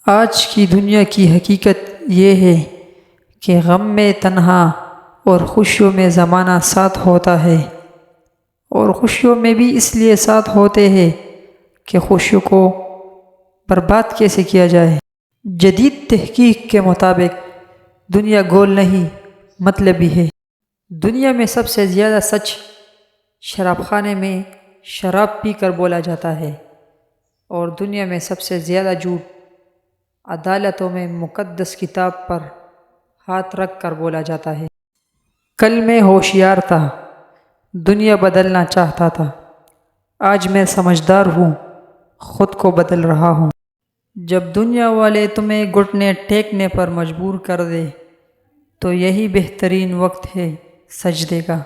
آج کی دنیا کی حقیقت یہ ہے کہ غم میں تنہا اور خوشیوں میں زمانہ ساتھ ہوتا ہے، اور خوشیوں میں بھی اس لیے ساتھ ہوتے ہیں کہ خوشیوں کو برباد کیسے کیا جائے۔ جدید تحقیق کے مطابق دنیا گول نہیں، مطلبی ہے۔ دنیا میں سب سے زیادہ سچ شراب خانے میں شراب پی کر بولا جاتا ہے، اور دنیا میں سب سے زیادہ جھوٹ عدالتوں میں مقدس کتاب پر ہاتھ رکھ کر بولا جاتا ہے۔ کل میں ہوشیار تھا، دنیا بدلنا چاہتا تھا، آج میں سمجھدار ہوں، خود کو بدل رہا ہوں۔ جب دنیا والے تمہیں گھٹنے ٹیکنے پر مجبور کر دے تو یہی بہترین وقت ہے سجدے کا۔